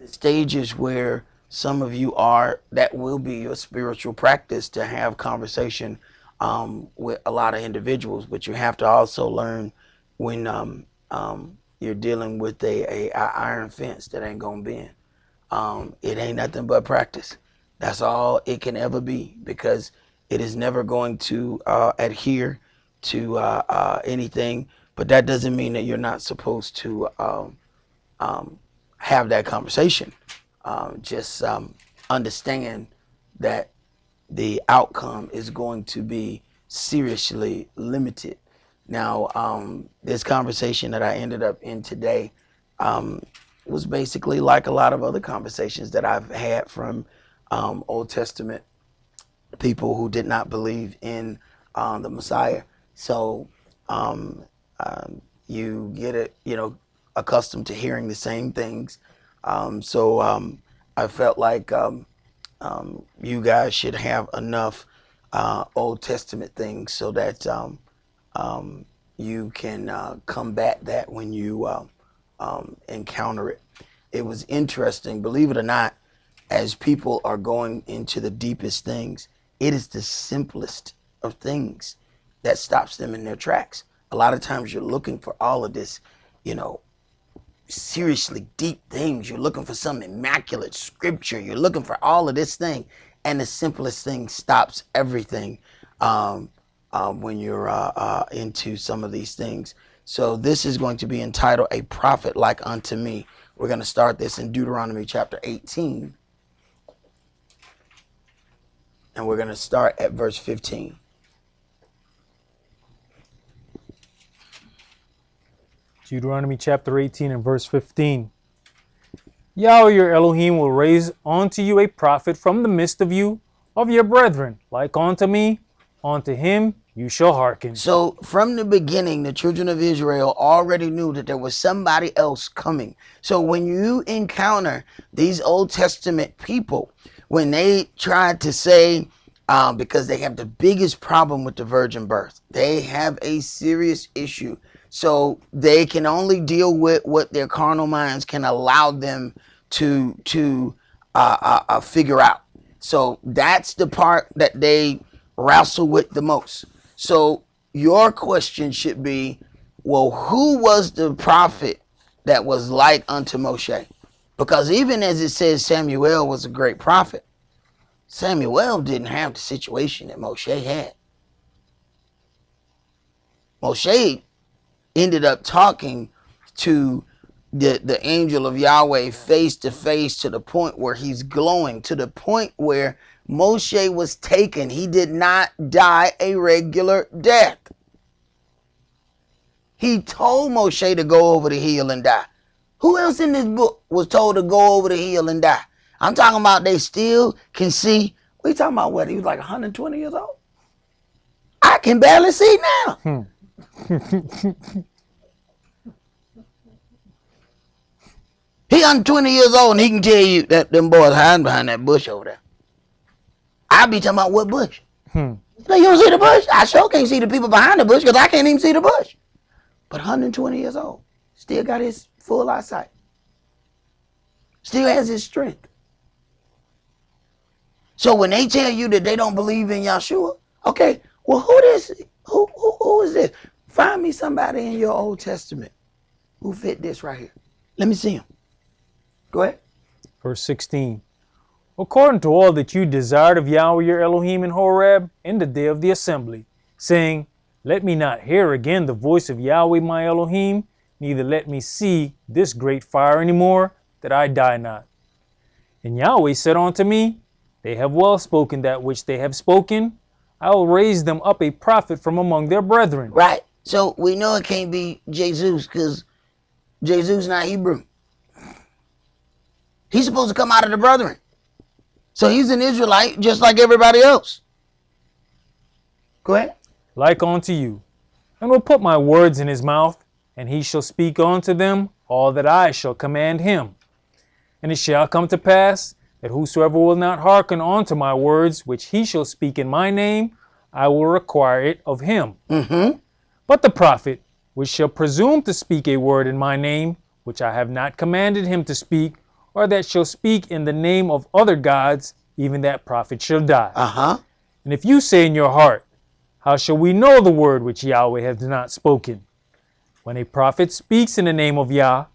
the stages where some of you are, that will be your spiritual practice to have conversation with a lot of individuals. But you have to also learn when you're dealing with a iron fence that ain't gonna bend. It ain't nothing but practice. That's all it can ever be, because it is never going to adhere to anything. But that doesn't mean that you're not supposed to have that conversation. Just understand that the outcome is going to be seriously limited. Now, this conversation that I ended up in today was basically like a lot of other conversations that I've had from Old Testament people who did not believe in the Messiah. So you get it, accustomed to hearing the same things. So I felt like you guys should have enough Old Testament things so that you can combat that when you encounter it. It was interesting, believe it or not, as people are going into the deepest things, it is the simplest of things that stops them in their tracks. A lot of times you're looking for all of this, seriously deep things. You're looking for some immaculate scripture. You're looking for all of this thing, and the simplest thing stops everything when you're into some of these things. So this is going to be entitled "A Prophet Like Unto Me." We're going to start this in Deuteronomy chapter 18, and we're going to start at verse 15. Deuteronomy chapter 18 and verse 15. Yahweh your Elohim will raise unto you a prophet from the midst of you, of your brethren, like unto me. Unto him you shall hearken. So from the beginning, the children of Israel already knew that there was somebody else coming. So when you encounter these Old Testament people, when they tried to say, because they have the biggest problem with the virgin birth, they have a serious issue. So they can only deal with what their carnal minds can allow them to figure out. So that's the part that they wrestle with the most. So your question should be, well, who was the prophet that was like unto Moshe? Because even as it says Samuel was a great prophet, Samuel didn't have the situation that Moshe had. Moshe ended up talking to the angel of Yahweh face to face, to the point where he's glowing, to the point where Moshe was taken. He did not die a regular death. He told Moshe to go over the hill and die. Who else in this book was told to go over the hill and die? I'm talking about they still can see. We talking about what? He was like 120 years old? I can barely see now. He 120 years old and he can tell you that them boys hiding behind that bush over there. I be talking about what bush? You don't see the bush? I sure can't see the people behind the bush because I can't even see the bush. But 120 years old, still got his full eyesight. Still has his strength. So when they tell you that they don't believe in Yahshua, okay, well, who is this? Find me somebody in your Old Testament who fit this right here. Let me see him. Go ahead. Verse 16. According to all that you desired of Yahweh your Elohim in Horeb in the day of the assembly, saying, let me not hear again the voice of Yahweh my Elohim, neither let me see this great fire any more, that I die not. And Yahweh said unto me, they have well spoken that which they have spoken. I will raise them up a prophet from among their brethren. Right. So we know it can't be Jesus because Jesus not Hebrew. He's supposed to come out of the brethren. So he's an Israelite just like everybody else. Go ahead. Like unto you, and will put my words in his mouth, and he shall speak unto them all that I shall command him. And it shall come to pass that whosoever will not hearken unto my words, which he shall speak in my name, I will require it of him. But the prophet, which shall presume to speak a word in my name, which I have not commanded him to speak, or that shall speak in the name of other gods, even that prophet shall die. And if you say in your heart, how shall we know the word which Yahweh hath not spoken? When a prophet speaks in the name of Yah,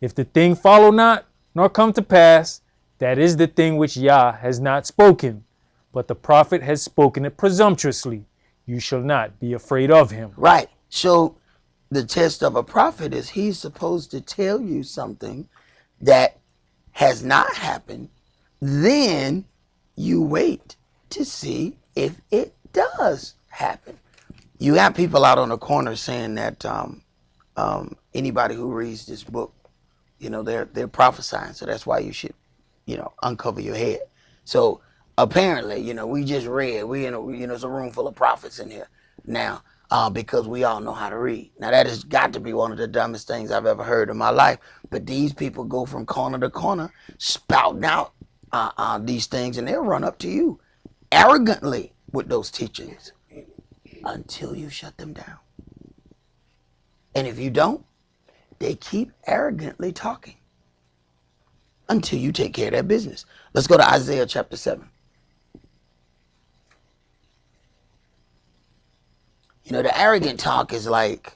if the thing follow not, nor come to pass, that is the thing which Yah has not spoken, but the prophet has spoken it presumptuously. You shall not be afraid of him. Right. So the test of a prophet is he's supposed to tell you something that has not happened. Then you wait to see if it does happen. You have people out on the corner saying that anybody who reads this book, they're prophesying. So that's why you should, uncover your head. So apparently, we just read. It's a room full of prophets in here now. Because we all know how to read. Now that has got to be one of the dumbest things I've ever heard in my life. But these people go from corner to corner, spouting out these things, and they'll run up to you arrogantly with those teachings until you shut them down. And if you don't, they keep arrogantly talking until you take care of their business. Let's go to Isaiah chapter 7. The arrogant talk is like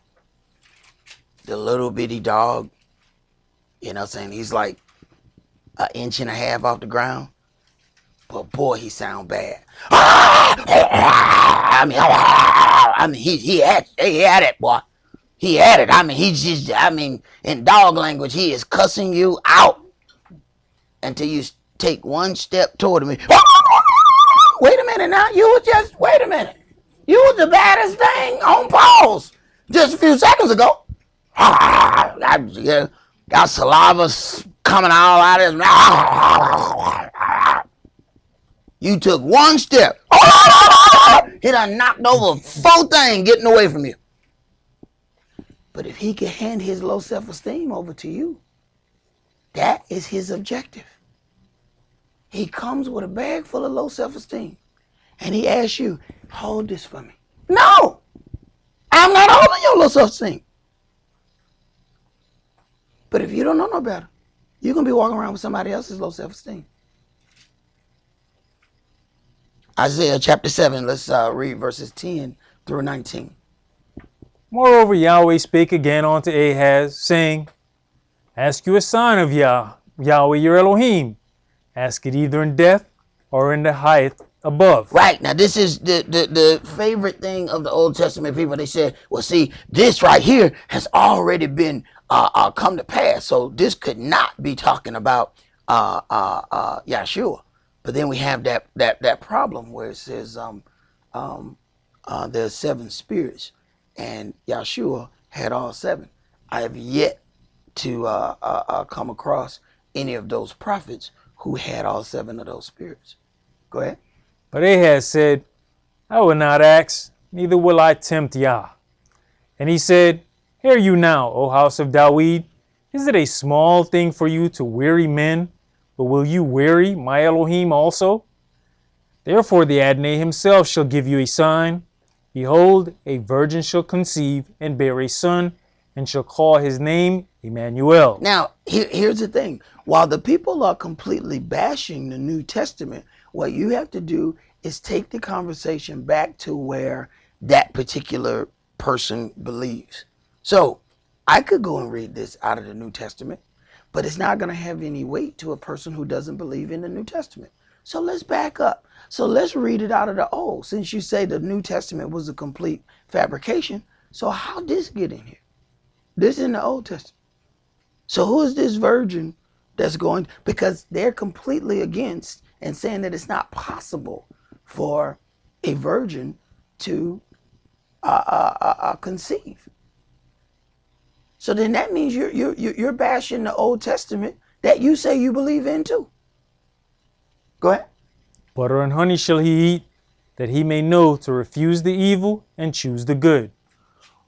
the little bitty dog, saying he's like an inch and a half off the ground. But boy, he sound bad. He had it, boy. He had it. In dog language, he is cussing you out until you take one step toward him. Wait a minute now. Wait a minute. You was the baddest thing on pause just a few seconds ago. Got saliva coming all out of his. You took one step. He done knocked over 4 things getting away from you. But if he can hand his low self-esteem over to you, that is his objective. He comes with a bag full of low self-esteem. And he asks you, hold this for me. No, I'm not holding your low self-esteem. But if you don't know no better, you're going to be walking around with somebody else's low self-esteem. Isaiah chapter 7, let's read verses 10 through 19. Moreover, Yahweh spake again unto Ahaz, saying, ask you a sign of Yahweh your Elohim. Ask it either in death or in the height above. Right. Now, this is the favorite thing of the Old Testament people. They said, well, see, this right here has already been come to pass. So this could not be talking about Yahshua. But then we have that problem where it says there's 7 spirits, and Yahshua had all 7. I have yet to come across any of those prophets who had all 7 of those spirits. Go ahead. But Ahaz said, I will not ask, neither will I tempt Yah. And he said, hear you now, O house of Dawid. Is it a small thing for you to weary men? But will you weary my Elohim also? Therefore the Adonai himself shall give you a sign. Behold, a virgin shall conceive and bear a son, and shall call his name Emmanuel. Now, here's the thing. While the people are completely bashing the New Testament, what you have to do is take the conversation back to where that particular person believes. So I could go and read this out of the New Testament, but it's not going to have any weight to a person who doesn't believe in the New Testament. So let's back up. So let's read it out of the Old. Since you say the New Testament was a complete fabrication, so how did this get in here? This is in the Old Testament. So who is this virgin that's going? Because they're completely against and saying that it's not possible for a virgin to conceive. So then that means you're bashing the Old Testament that you say you believe in too. Go ahead. Butter and honey shall he eat, that he may know to refuse the evil and choose the good.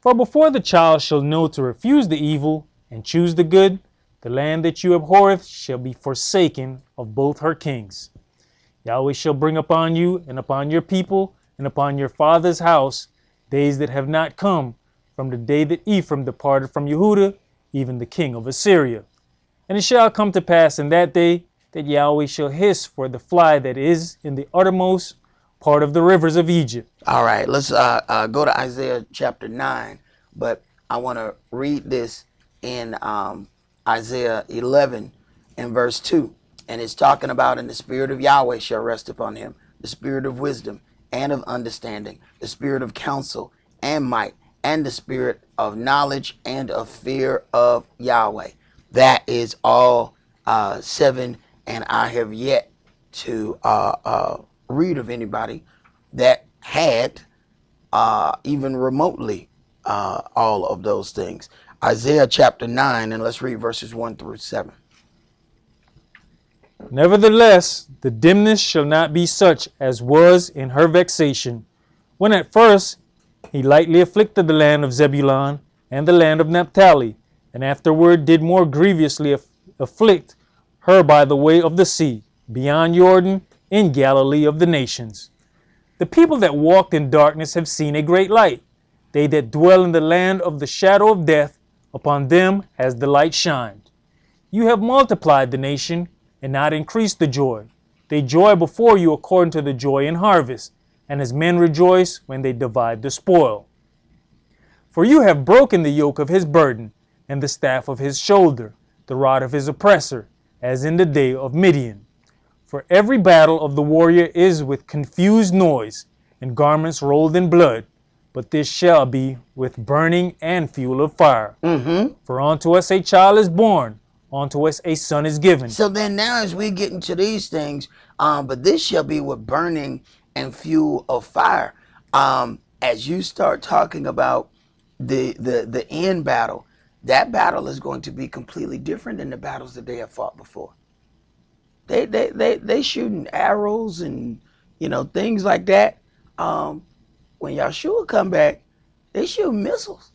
For before the child shall know to refuse the evil and choose the good, the land that you abhorreth shall be forsaken of both her kings. Yahweh shall bring upon you and upon your people and upon your father's house days that have not come, from the day that Ephraim departed from Yehudah, even the king of Assyria. And it shall come to pass in that day that Yahweh shall hiss for the fly that is in the uttermost part of the rivers of Egypt. All right, let's go to Isaiah chapter 9, but I want to read this in Isaiah 11 and verse 2. And it's talking about, and the spirit of Yahweh shall rest upon him, the spirit of wisdom and of understanding, the spirit of counsel and might, and the spirit of knowledge and of fear of Yahweh. That is all 7, and I have yet to read of anybody that had even remotely all of those things. Isaiah chapter 9, and let's read verses 1 through 7. Nevertheless, the dimness shall not be such as was in her vexation, when at first he lightly afflicted the land of Zebulun and the land of Naphtali, and afterward did more grievously afflict her by the way of the sea, beyond Jordan, in Galilee of the nations. The people that walked in darkness have seen a great light. They that dwell in the land of the shadow of death, upon them has the light shined. You have multiplied the nation, and not increased the joy. They joy before you according to the joy in harvest, and as men rejoice when they divide the spoil. For you have broken the yoke of his burden, and the staff of his shoulder, the rod of his oppressor, as in the day of Midian. For every battle of the warrior is with confused noise, and garments rolled in blood, but this shall be with burning and fuel of fire. For unto us a child is born, unto us a son is given. So then now as we get into these things, but this shall be with burning and fuel of fire. As you start talking about the end battle, that battle is going to be completely different than the battles that they have fought before. They shooting arrows and things like that. When Yahshua come back, they shoot missiles.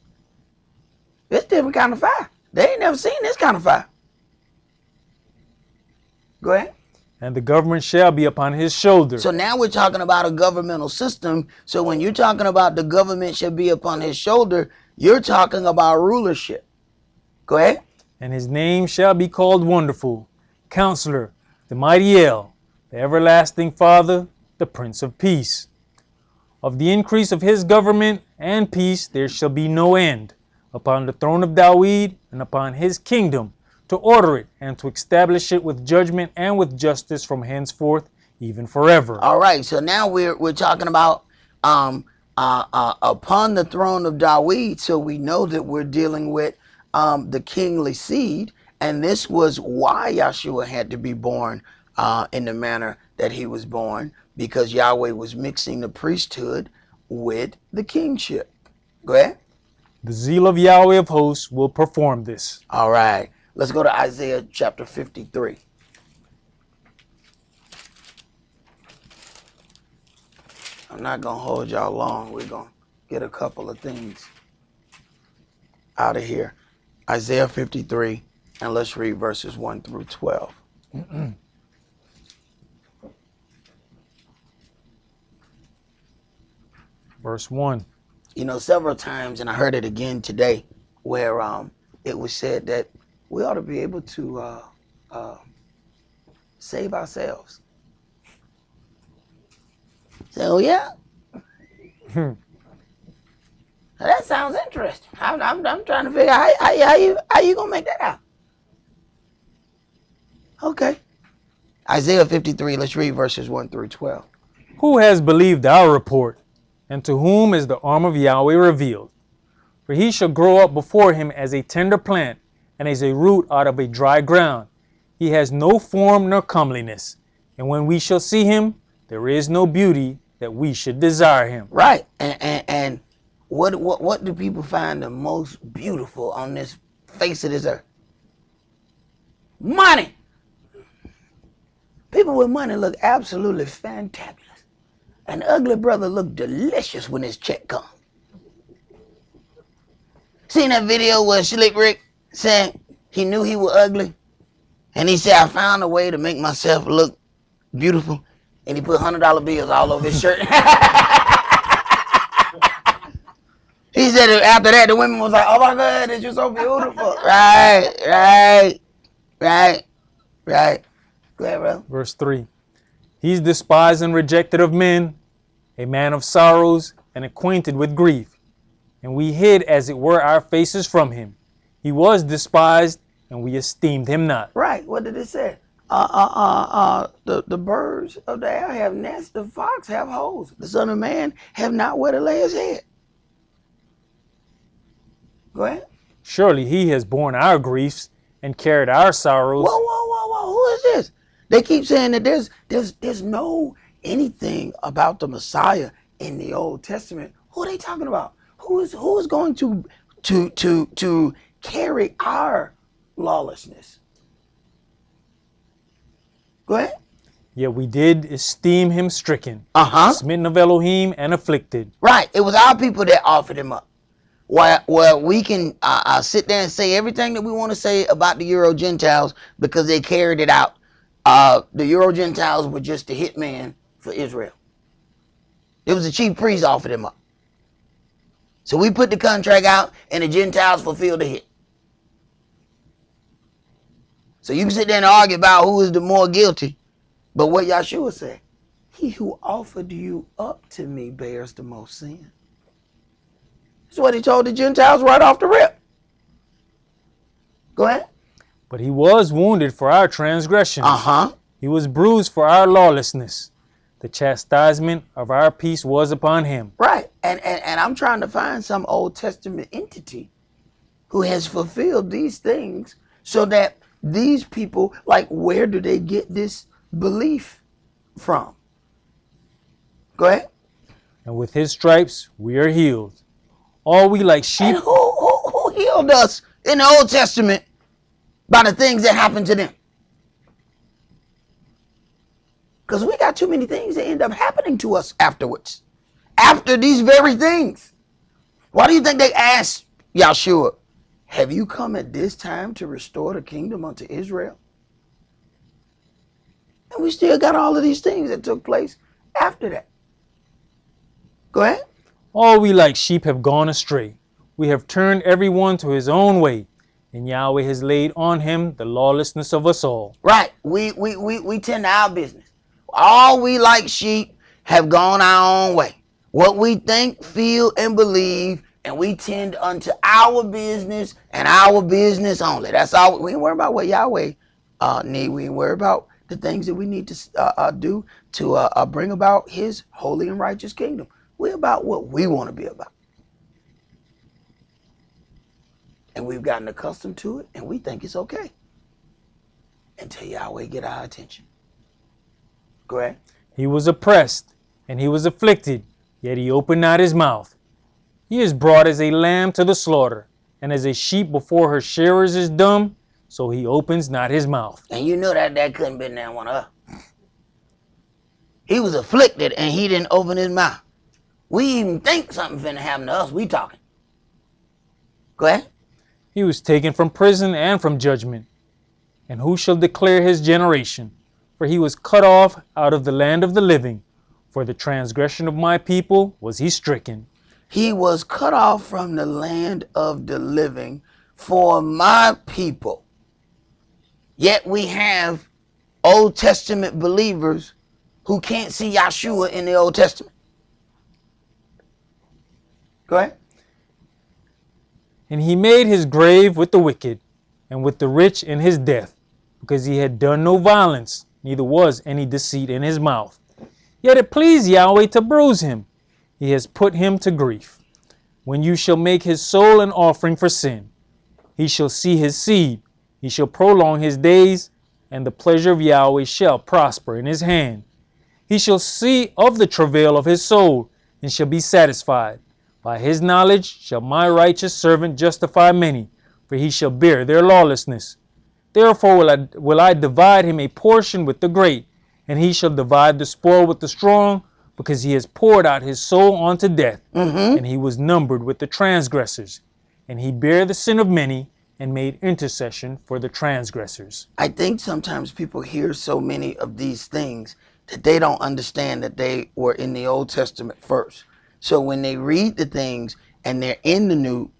It's different kind of fire. They ain't never seen this kind of fire. Go ahead. And the government shall be upon his shoulder. So now we're talking about a governmental system. So when you're talking about the government shall be upon his shoulder, you're talking about rulership. Go ahead. And his name shall be called Wonderful, Counselor, the Mighty El, the Everlasting Father, the Prince of Peace. Of the increase of his government and peace there shall be no end, upon the throne of David and upon his kingdom, to order it and to establish it with judgment and with justice from henceforth, even forever. All right, so now we're talking about upon the throne of David. So we know that we're dealing with the kingly seed, and this was why Yahshua had to be born in the manner that he was born, because Yahweh was mixing the priesthood with the kingship. Go ahead. The zeal of Yahweh of hosts will perform this. All right. Let's go to Isaiah chapter 53. I'm not going to hold y'all long. We're going to get a couple of things out of here. Isaiah 53, and let's read verses 1 through 12. Verse 1. Several times, and I heard it again today, where it was said that we ought to be able to save ourselves. So yeah, that sounds interesting. I'm trying to figure out how you gonna make that out. Okay, Isaiah 53. Let's read verses 1 through 12. Who has believed our report, and to whom is the arm of Yahweh revealed? For he shall grow up before him as a tender plant, and as a root out of a dry ground. He has no form nor comeliness, and when we shall see him, there is no beauty that we should desire him. Right, and what do people find the most beautiful on this face of this earth? Money. People with money look absolutely fantabulous. An ugly brother look delicious when his check comes. Seen that video where Slick Rick said he knew he was ugly, and he said, I found a way to make myself look beautiful, and he put $100 bills all over his shirt. He said after that the women was like, oh my God, you're so beautiful. Right. Right. Right. Go ahead, bro. Verse 3. He's despised and rejected of men, a man of sorrows and acquainted with grief. And we hid, as it were, our faces from him. He was despised, and we esteemed him not. Right. What did it say? The birds of the air have nests, the fox have holes. The Son of Man have not where to lay his head. Go ahead. Surely he has borne our griefs and carried our sorrows. Whoa. Who is this? They keep saying that there's no anything about the Messiah in the Old Testament. Who are they talking about? Who is going to carry our lawlessness? Go ahead. Yet we did esteem him stricken, smitten of Elohim, and afflicted. Right. It was our people that offered him up. Well, we can sit there and say everything that we want to say about the Euro Gentiles because they carried it out. The Euro Gentiles were just the hitman for Israel. It was the chief priest offered him up. So we put the contract out and the Gentiles fulfilled the hit. So you can sit there and argue about who is the more guilty. But what Yahshua said, he who offered you up to me bears the most sin. That's what he told the Gentiles right off the rip. Go ahead. But he was wounded for our transgressions. He was bruised for our lawlessness. The chastisement of our peace was upon him. Right. And I'm trying to find some Old Testament entity who has fulfilled these things so that these people, like, where do they get this belief from? Go ahead. And with his stripes we are healed. All we like sheep. And who healed us in the Old Testament by the things that happened to them? Because we got too many things that end up happening to us afterwards. After these very things. Why do you think they asked Yahshua, have you come at this time to restore the kingdom unto Israel? And we still got all of these things that took place after that. Go ahead. All we like sheep have gone astray. We have turned everyone to his own way, and Yahweh has laid on him the lawlessness of us all. Right. We tend to our business. All we like sheep have gone our own way. What we think, feel, and believe, and we tend unto our business and our business only. That's all. We ain't worry about what Yahweh need. We ain't worry about the things that we need to do to bring about his holy and righteous kingdom. We're about what we want to be about. And we've gotten accustomed to it, and we think it's okay. Until Yahweh get our attention. Go ahead. He was oppressed, and he was afflicted, yet he opened not his mouth. He is brought as a lamb to the slaughter, and as a sheep before her shearers is dumb, so he opens not his mouth. And you know that couldn't have been that one of us. He was afflicted, and he didn't open his mouth. We even think something finna happen to us, we talking. Go ahead. He was taken from prison and from judgment. And who shall declare his generation? For he was cut off out of the land of the living. For the transgression of my people was he stricken. He was cut off from the land of the living for my people. Yet we have Old Testament believers who can't see Yahshua in the Old Testament. Go ahead. And he made his grave with the wicked, and with the rich in his death, because he had done no violence, neither was any deceit in his mouth. Yet it pleased Yahweh to bruise him. He has put him to grief. When you shall make his soul an offering for sin, he shall see his seed, he shall prolong his days, and the pleasure of Yahweh shall prosper in his hand. He shall see of the travail of his soul, and shall be satisfied. By his knowledge shall my righteous servant justify many, for he shall bear their lawlessness. Therefore will I divide him a portion with the great, and he shall divide the spoil with the strong, because he has poured out his soul unto death, and he was numbered with the transgressors. And he bare the sin of many, and made intercession for the transgressors. I think sometimes people hear so many of these things that they don't understand that they were in the Old Testament first. So when they read the things and they're in the New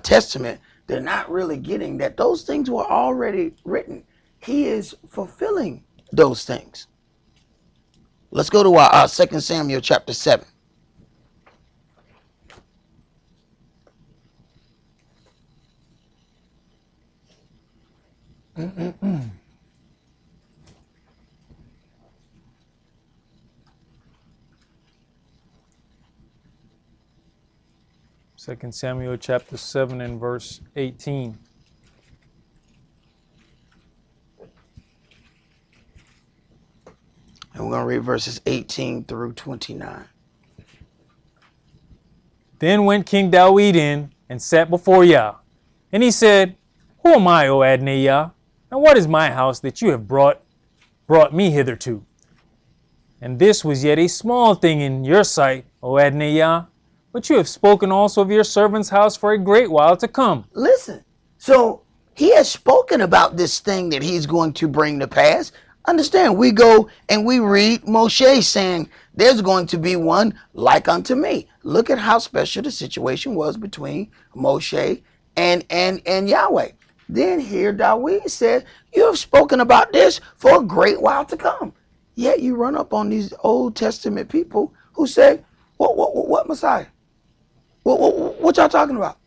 Testament, they're not really getting that those things were already written. he is fulfilling those things. Let's go to our 2 Samuel chapter 7. Second Samuel chapter 7 and verse 18. And we're going to read verses 18 through 29. Then went King David in and sat before Yah. And he said, Who am I, O Adonai? And what is my house that you have brought me hitherto? And this was yet a small thing in your sight, O Adonai, but you have spoken also of your servant's house for a great while to come. Listen, so he has spoken about this thing that he's going to bring to pass. Understand, we go and we read Moshe saying, there's going to be one like unto me. Look at how special the situation was between Moshe and Yahweh. Then here David said, you have spoken about this for a great while to come. Yet you run up on these Old Testament people who say, what Messiah? What y'all talking about?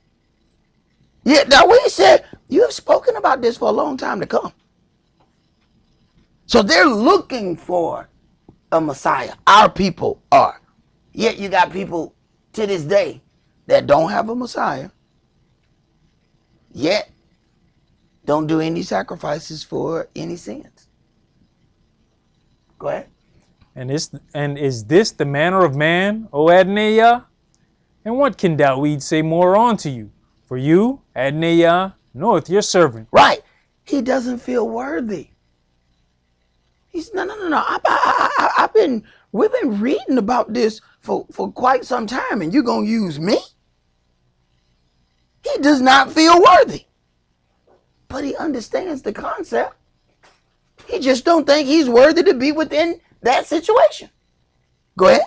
Yet David said, you have spoken about this for a long time to come. So they're looking for a Messiah. Our people are. Yet you got people to this day that don't have a Messiah, yet don't do any sacrifices for any sins. Go ahead. And is this the manner of man, O Adonai? And what can David say more unto you? For you, Adonai, knoweth your servant. Right. He doesn't feel worthy. He's no. We've been reading about this for quite some time, and you're gonna use me? He does not feel worthy. But he understands the concept. He just don't think he's worthy to be within that situation. Go ahead.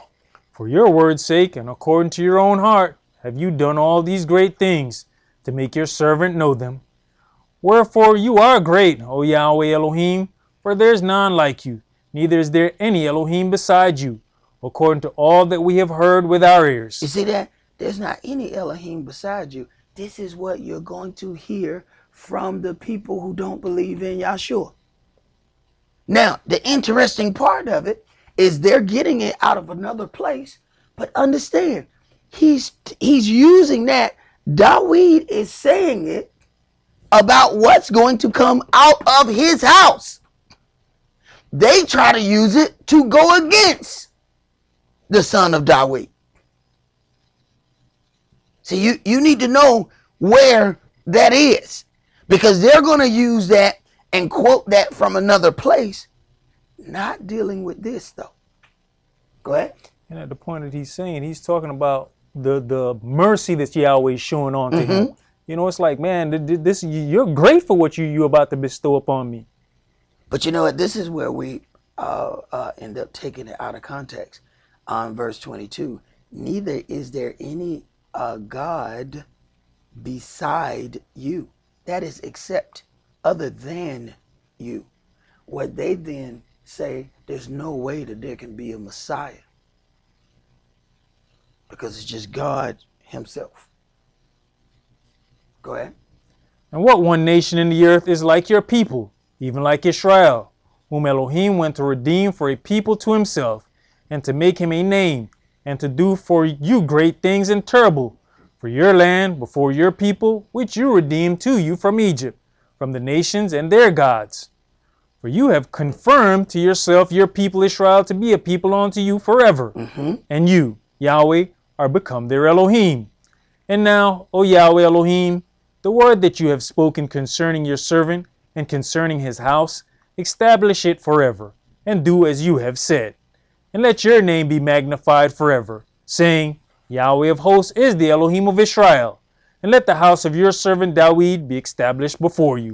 For your word's sake, and according to your own heart, have you done all these great things to make your servant know them. Wherefore you are great, O Yahweh Elohim, for there is none like you, neither is there any Elohim beside you, according to all that we have heard with our ears. You see that? There's not any Elohim beside you. This is what you're going to hear from the people who don't believe in Yahshua. Now, the interesting part of it is they're getting it out of another place, but understand, he's using that. David is saying it about what's going to come out of his house. They try to use it to go against the son of David. See, you need to know where that is, because they're going to use that and quote that from another place, not dealing with this though. Go ahead. And at the point that he's saying, he's talking about the mercy that Yahweh is showing on to him. You know, it's like, man, this you're great for what you're about to bestow upon me. But you know what? This is where we end up taking it out of context. On verse 22, neither is there any God beside you. That is, except other than you. What they then say, there's no way that there can be a Messiah, because it's just God himself. Go ahead. And what one nation in the earth is like your people, even like Israel, whom Elohim went to redeem for a people to himself, and to make him a name, and to do for you great things and terrible, for your land before your people, which you redeemed to you from Egypt, from the nations and their gods. For you have confirmed to yourself your people Israel to be a people unto you forever. And you, Yahweh, are become their Elohim. And now, O Yahweh Elohim, the word that you have spoken concerning your servant and concerning his house, establish it forever, and do as you have said. And let your name be magnified forever, saying, Yahweh of hosts is the Elohim of Israel. And let the house of your servant David be established before you.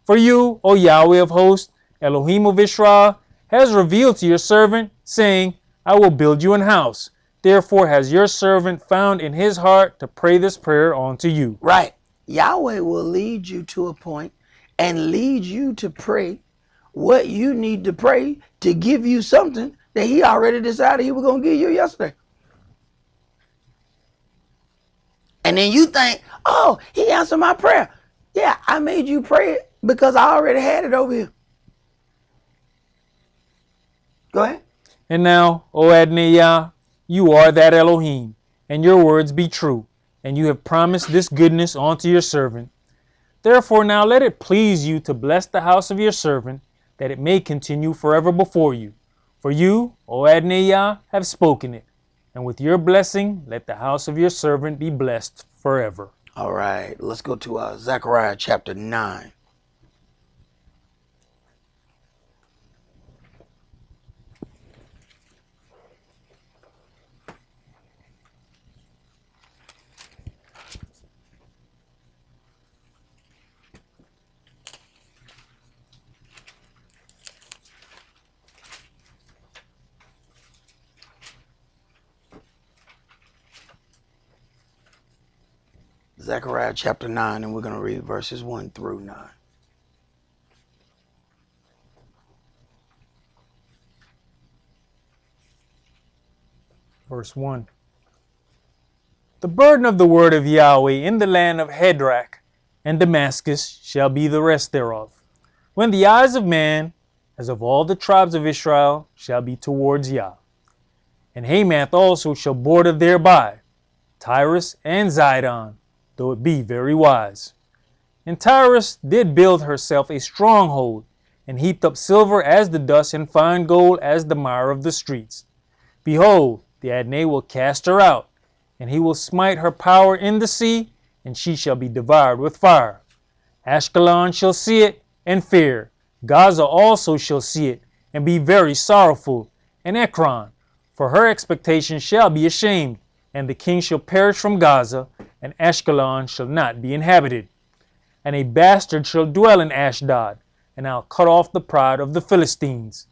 For you, O Yahweh of hosts, Elohim of Israel, has revealed to your servant, saying, I will build you an house. Therefore has your servant found in his heart to pray this prayer unto you. Right. Yahweh will lead you to a point and lead you to pray what you need to pray to give you something that he already decided he was going to give you yesterday. And then you think, oh, he answered my prayer. Yeah, I made you pray it because I already had it over here. Go ahead. And now, O Adonai, you are that Elohim, and your words be true, and you have promised this goodness unto your servant. Therefore now let it please you to bless the house of your servant, that it may continue forever before you. For you, O Adonai, have spoken it, and with your blessing let the house of your servant be blessed forever. All right, let's go to Zechariah chapter 9. Zechariah chapter 9, and we're going to read verses 1 through 9. Verse 1. The burden of the word of Yahweh in the land of Hadrach and Damascus shall be the rest thereof, when the eyes of man, as of all the tribes of Israel, shall be towards Yah. And Hamath also shall border thereby, Tyrus and Zidon, though it be very wise. And Tyrus did build herself a stronghold, and heaped up silver as the dust, and fine gold as the mire of the streets. Behold, the Adonai will cast her out, and he will smite her power in the sea, and she shall be devoured with fire. Ashkelon shall see it, and fear. Gaza also shall see it, and be very sorrowful. And Ekron, for her expectation shall be ashamed, and the king shall perish from Gaza, and Ashkelon shall not be inhabited. And a bastard shall dwell in Ashdod, and I'll cut off the pride of the Philistines.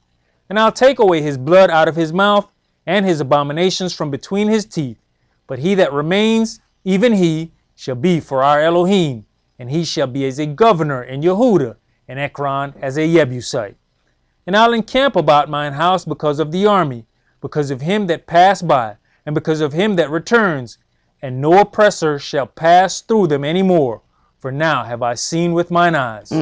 And I'll take away his blood out of his mouth, and his abominations from between his teeth. But he that remains, even he, shall be for our Elohim, and he shall be as a governor in Yehuda, and Ekron as a Jebusite. And I'll encamp about mine house because of the army, because of him that passed by, and because of him that returns, and no oppressor shall pass through them any more, for now have I seen with mine eyes.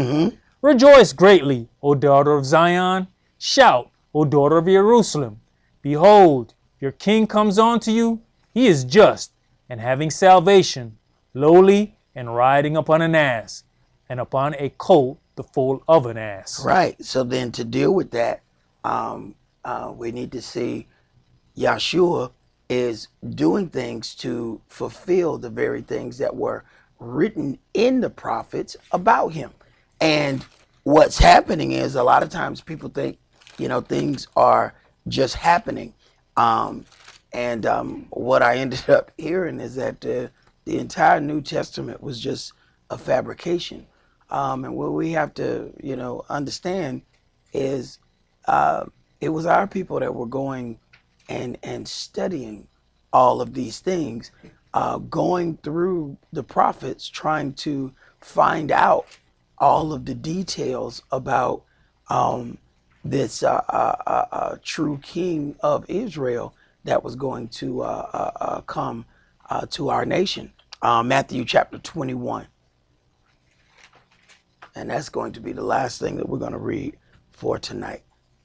Rejoice greatly, O daughter of Zion. Shout, O daughter of Jerusalem. Behold, your king comes unto you. He is just, and having salvation, lowly, and riding upon an ass, and upon a colt the foal of an ass. Right. So then to deal with that, we need to see Yahshua is doing things to fulfill the very things that were written in the prophets about him. And what's happening is a lot of times people think, things are just happening. What I ended up hearing is that the entire New Testament was just a fabrication. And what we have to, understand is it was our people that were going and studying all of these things, going through the prophets, trying to find out all of the details about this true king of Israel that was going to come to our nation. Matthew chapter 21. And that's going to be the last thing that we're going to read for tonight.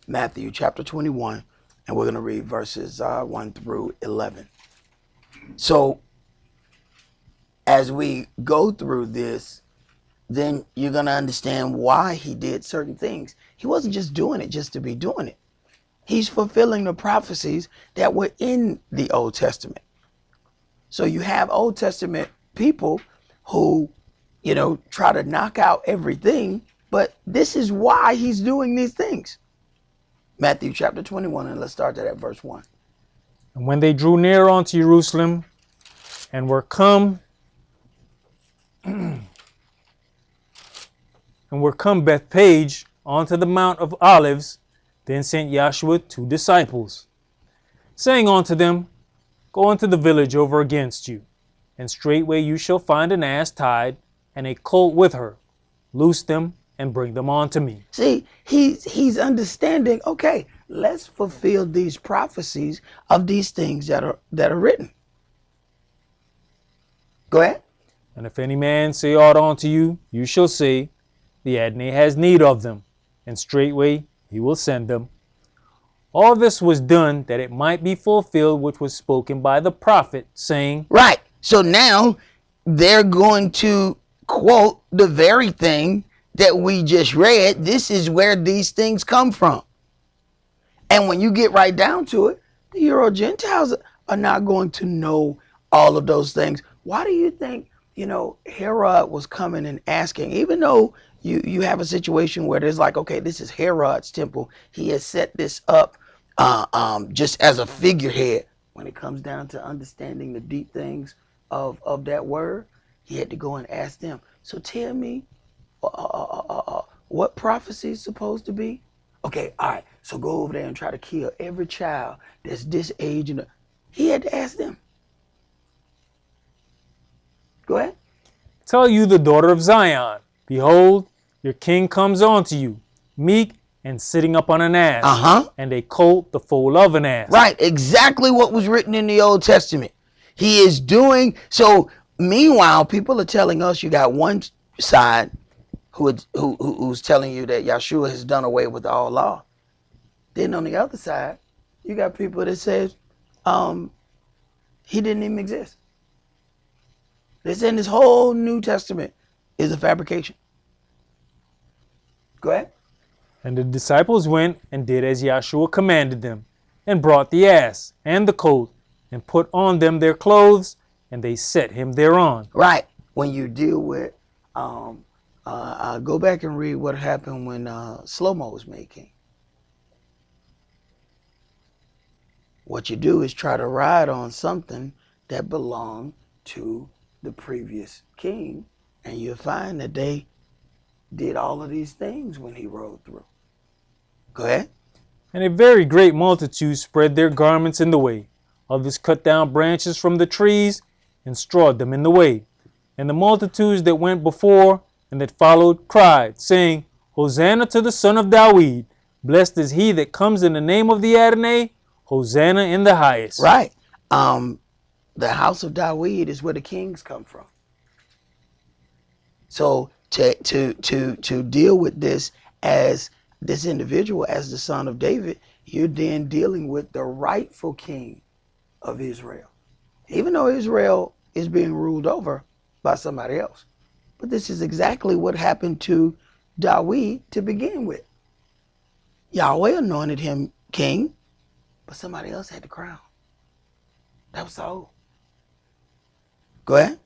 Matthew chapter 21, and we're going to read verses 1 through 11. So as we go through this, then you're going to understand why he did certain things. He wasn't just doing it just to be doing it. He's fulfilling the prophecies that were in the Old Testament. So you have Old Testament people who, try to knock out everything, but this is why he's doing these things. Matthew chapter 21, and let's start that at verse 1. And when they drew near unto Jerusalem, and were come Bethpage unto the Mount of Olives, then sent Yahshua 2 disciples, saying unto them, Go unto the village over against you, and straightway you shall find an ass tied, and a colt with her. Loose them, and bring them on to me. See, he's understanding, okay, let's fulfill these prophecies of these things that are written. Go ahead. And if any man say aught unto you, you shall say, the Adonai has need of them, and straightway he will send them. All this was done that it might be fulfilled which was spoken by the prophet, saying, Right. So now they're going to quote the very thing that we just read. This is where these things come from. And when you get right down to it, the Euro Gentiles are not going to know all of those things. Why do you think, Herod was coming and asking, even though you have a situation where there's like, okay, this is Herod's temple. He has set this up just as a figurehead. When it comes down to understanding the deep things of that word, he had to go and ask them. So tell me, what prophecy is supposed to be? Okay, all right. So go over there and try to kill every child that's this age. He had to ask them. Go ahead. Tell you the daughter of Zion, behold, your king comes unto you, meek and sitting up on an ass, and a colt the foal of an ass. Right, exactly what was written in the Old Testament. He is doing so. Meanwhile, people are telling us, you got one side who's telling you that Yeshua has done away with all law. Then on the other side, you got people that says he didn't even exist. They're saying this whole New Testament is a fabrication. Go ahead. And the disciples went and did as Yeshua commanded them, and brought the ass and the colt, and put on them their clothes, and they set him thereon. Right. When you deal with, go back and read what happened when Slow-Mo was made king. What you do is try to ride on something that belonged to the previous king, and you'll find that they did all of these things when he rode through. Go ahead. And a very great multitude spread their garments in the way. Others cut down branches from the trees and strawed them in the way. And the multitudes that went before and that followed cried, saying, Hosanna to the Son of David. Blessed is he that comes in the name of the Adonai. Hosanna in the highest. Right. The house of David is where the kings come from. So to deal with this as this individual as the son of David, you're then dealing with the rightful king of Israel. Even though Israel is being ruled over by somebody else. But this is exactly what happened to David to begin with. Yahweh anointed him king, but somebody else had the crown. That was all. Go ahead.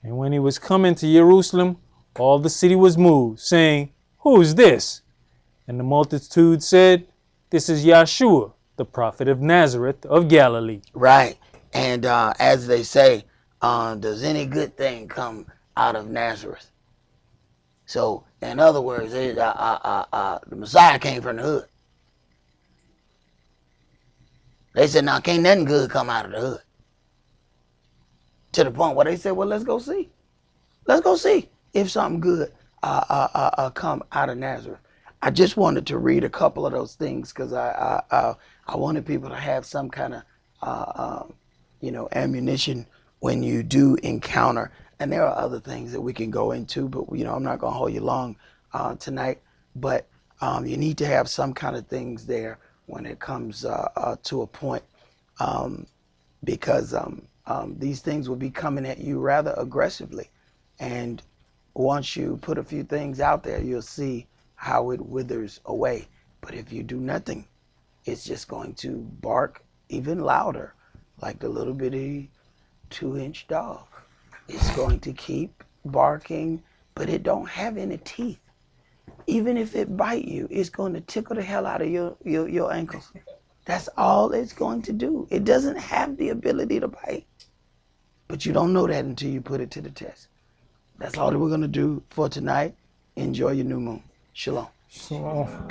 And when he was coming to Jerusalem, all the city was moved, saying, Who is this? And the multitude said, This is Yeshua, the prophet of Nazareth of Galilee. Right. And as they say, does any good thing come out of Nazareth? So, in other words, the Messiah came from the hood. They said, now can't nothing good come out of the hood. To the point where they said, well, let's go see. Let's go see if something good come out of Nazareth. I just wanted to read a couple of those things because I wanted people to have some kind of ammunition when you do encounter. And there are other things that we can go into, but I'm not going to hold you long tonight. But you need to have some kind of things there when it comes to a point, because these things will be coming at you rather aggressively. And once you put a few things out there, you'll see how it withers away. But if you do nothing, it's just going to bark even louder, like the little bitty 2-inch dog. It's going to keep barking, but it don't have any teeth. Even if it bite you, it's going to tickle the hell out of your ankles. That's all it's going to do. It doesn't have the ability to bite. But you don't know that until you put it to the test. That's all that we're going to do for tonight. Enjoy your new moon. Shalom. Shalom.